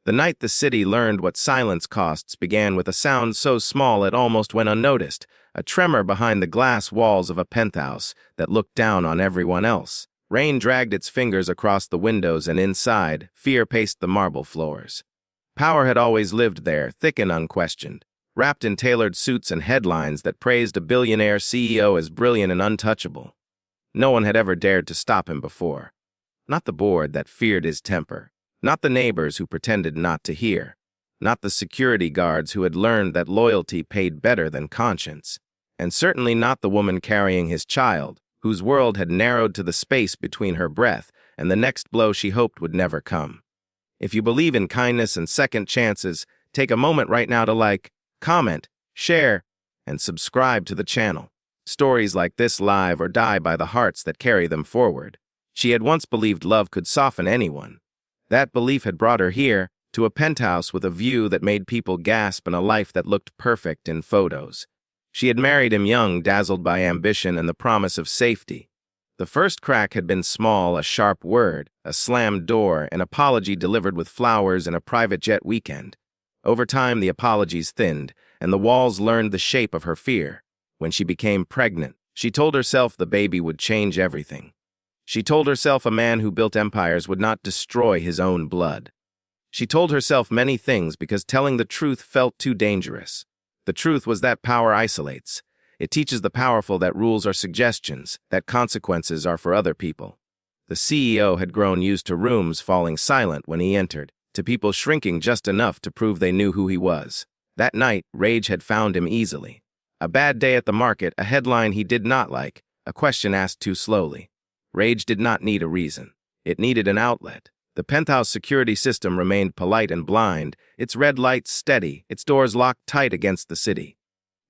The night the city learned what silence costs began with a sound so small it almost went unnoticed, a tremor behind the glass walls of a penthouse that looked down on everyone else. Rain dragged its fingers across the windows, and inside, fear paced the marble floors. Power had always lived there, thick and unquestioned, wrapped in tailored suits and headlines that praised a billionaire CEO as brilliant and untouchable. No one had ever dared to stop him before. Not the board that feared his temper. Not the neighbors who pretended not to hear. Not the security guards who had learned that loyalty paid better than conscience. And certainly not the woman carrying his child, whose world had narrowed to the space between her breath and the next blow she hoped would never come. If you believe in kindness and second chances, take a moment right now to like, comment, share, and subscribe to the channel. Stories like this live or die by the hearts that carry them forward. She had once believed love could soften anyone. That belief had brought her here, to a penthouse with a view that made people gasp and a life that looked perfect in photos. She had married him young, dazzled by ambition and the promise of safety. The first crack had been small, a sharp word, a slammed door, an apology delivered with flowers and a private jet weekend. Over time, the apologies thinned, and the walls learned the shape of her fear. When she became pregnant, she told herself the baby would change everything. She told herself a man who built empires would not destroy his own blood. She told herself many things because telling the truth felt too dangerous. The truth was that power isolates. It teaches the powerful that rules are suggestions, that consequences are for other people. The CEO had grown used to rooms falling silent when he entered, to people shrinking just enough to prove they knew who he was. That night, rage had found him easily. A bad day at the market, a headline he did not like, a question asked too slowly. Rage did not need a reason. It needed an outlet. The penthouse security system remained polite and blind, its red lights steady, its doors locked tight against the city.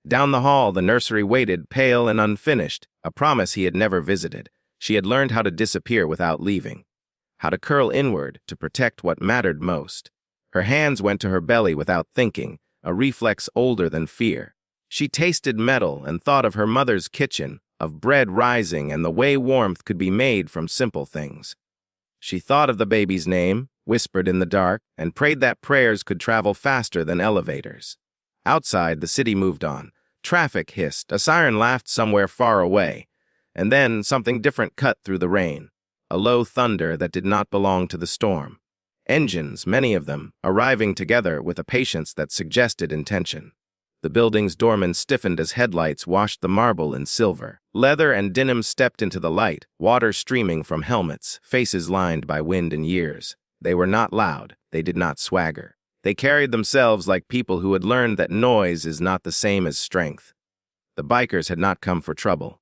Down the hall, the nursery waited, pale and unfinished, a promise he had never visited. She had learned how to disappear without leaving, how to curl inward to protect what mattered most. Her hands went to her belly without thinking, a reflex older than fear. She tasted metal and thought of her mother's kitchen, of bread rising and the way warmth could be made from simple things. She thought of the baby's name, whispered in the dark, and prayed that prayers could travel faster than elevators. Outside, the city moved on. Traffic hissed, a siren laughed somewhere far away, and then something different cut through the rain, a low thunder that did not belong to the storm. Engines, many of them, arriving together with a patience that suggested intention. The building's doorman stiffened as headlights washed the marble in silver. Leather and denim stepped into the light, water streaming from helmets, faces lined by wind and years. They were not loud. They did not swagger. They carried themselves like people who had learned that noise is not the same as strength. The bikers had not come for trouble.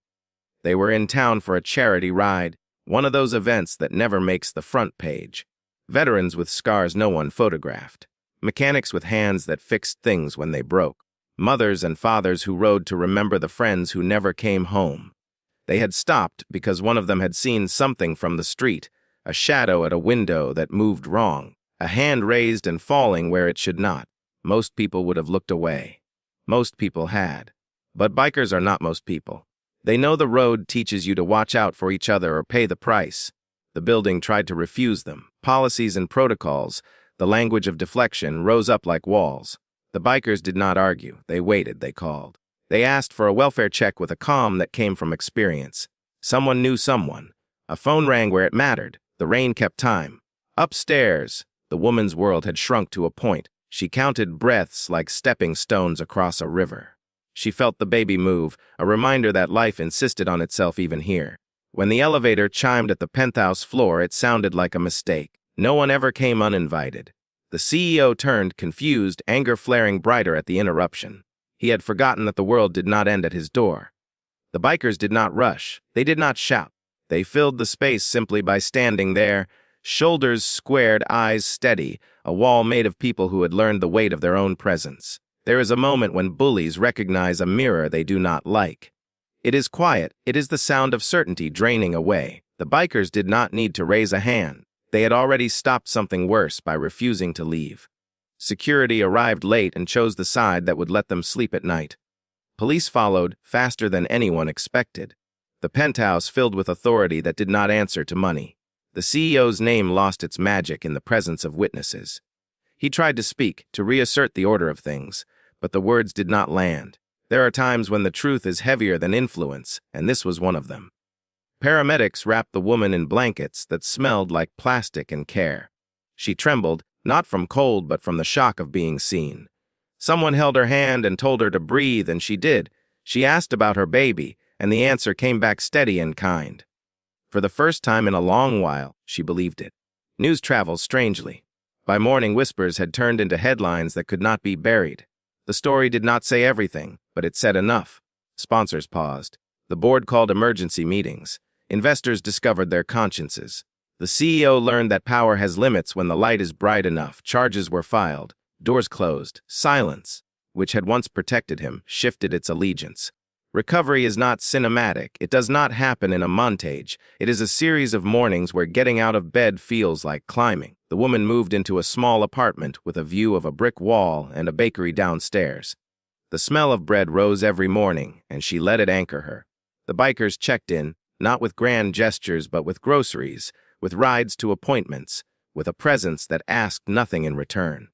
They were in town for a charity ride, one of those events that never makes the front page. Veterans with scars no one photographed. Mechanics with hands that fixed things when they broke. Mothers and fathers who rode to remember the friends who never came home. They had stopped because one of them had seen something from the street, a shadow at a window that moved wrong, a hand raised and falling where it should not. Most people would have looked away. Most people had. But bikers are not most people. They know the road teaches you to watch out for each other or pay the price. The building tried to refuse them. Policies and protocols, the language of deflection, rose up like walls. The bikers did not argue. They waited, they called. They asked for a welfare check with a calm that came from experience. Someone knew someone. A phone rang where it mattered. The rain kept time. Upstairs, the woman's world had shrunk to a point. She counted breaths like stepping stones across a river. She felt the baby move, a reminder that life insisted on itself even here. When the elevator chimed at the penthouse floor, it sounded like a mistake. No one ever came uninvited. The CEO turned, confused, anger flaring brighter at the interruption. He had forgotten that the world did not end at his door. The bikers did not rush. They did not shout. They filled the space simply by standing there, shoulders squared, eyes steady, a wall made of people who had learned the weight of their own presence. There is a moment when bullies recognize a mirror they do not like. It is quiet. It is the sound of certainty draining away. The bikers did not need to raise a hand. They had already stopped something worse by refusing to leave. Security arrived late and chose the side that would let them sleep at night. Police followed, faster than anyone expected. The penthouse filled with authority that did not answer to money. The CEO's name lost its magic in the presence of witnesses. He tried to speak, to reassert the order of things, but the words did not land. There are times when the truth is heavier than influence, and this was one of them. Paramedics wrapped the woman in blankets that smelled like plastic and care. She trembled, not from cold but from the shock of being seen. Someone held her hand and told her to breathe, and she did. She asked about her baby, and the answer came back steady and kind. For the first time in a long while, she believed it. News travels strangely. By morning, whispers had turned into headlines that could not be buried. The story did not say everything, but it said enough. Sponsors paused. The board called emergency meetings. Investors discovered their consciences. The CEO learned that power has limits when the light is bright enough. Charges were filed. Doors closed. Silence, which had once protected him, shifted its allegiance. Recovery is not cinematic. It does not happen in a montage. It is a series of mornings where getting out of bed feels like climbing. The woman moved into a small apartment with a view of a brick wall and a bakery downstairs. The smell of bread rose every morning, and she let it anchor her. The bikers checked in, not with grand gestures but with groceries, with rides to appointments, with a presence that asked nothing in return.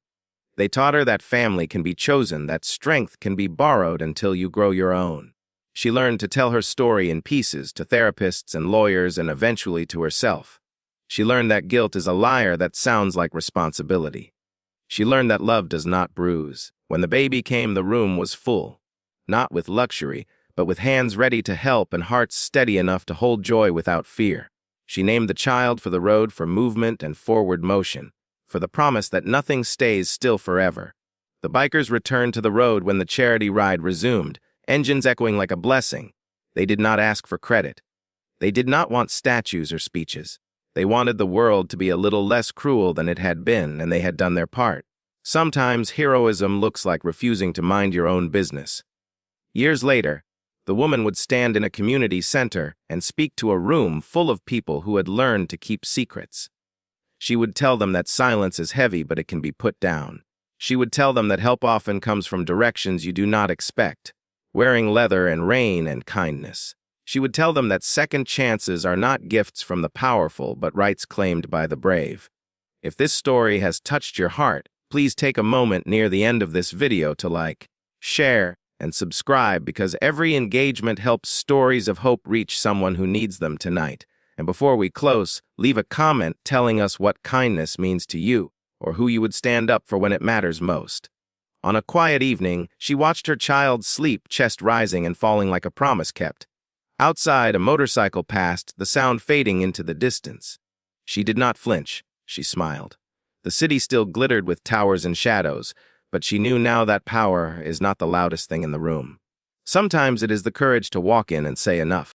They taught her that family can be chosen, that strength can be borrowed until you grow your own. She learned to tell her story in pieces to therapists and lawyers and eventually to herself. She learned that guilt is a liar that sounds like responsibility. She learned that love does not bruise. When the baby came, the room was full, not with luxury, but with hands ready to help and hearts steady enough to hold joy without fear. She named the child for the road, for movement and forward motion, for the promise that nothing stays still forever. The bikers returned to the road when the charity ride resumed, engines echoing like a blessing. They did not ask for credit. They did not want statues or speeches. They wanted the world to be a little less cruel than it had been, and they had done their part. Sometimes heroism looks like refusing to mind your own business. Years later, the woman would stand in a community center and speak to a room full of people who had learned to keep secrets. She would tell them that silence is heavy, but it can be put down. She would tell them that help often comes from directions you do not expect, wearing leather and rain and kindness. She would tell them that second chances are not gifts from the powerful, but rights claimed by the brave. If this story has touched your heart, please take a moment near the end of this video to like, share, and subscribe, because every engagement helps stories of hope reach someone who needs them tonight. And before we close, leave a comment telling us what kindness means to you, or who you would stand up for when it matters most. On a quiet evening, she watched her child sleep, chest rising and falling like a promise kept. Outside, a motorcycle passed, the sound fading into the distance. She did not flinch. She smiled. The city still glittered with towers and shadows, but she knew now that power is not the loudest thing in the room. Sometimes it is the courage to walk in and say enough.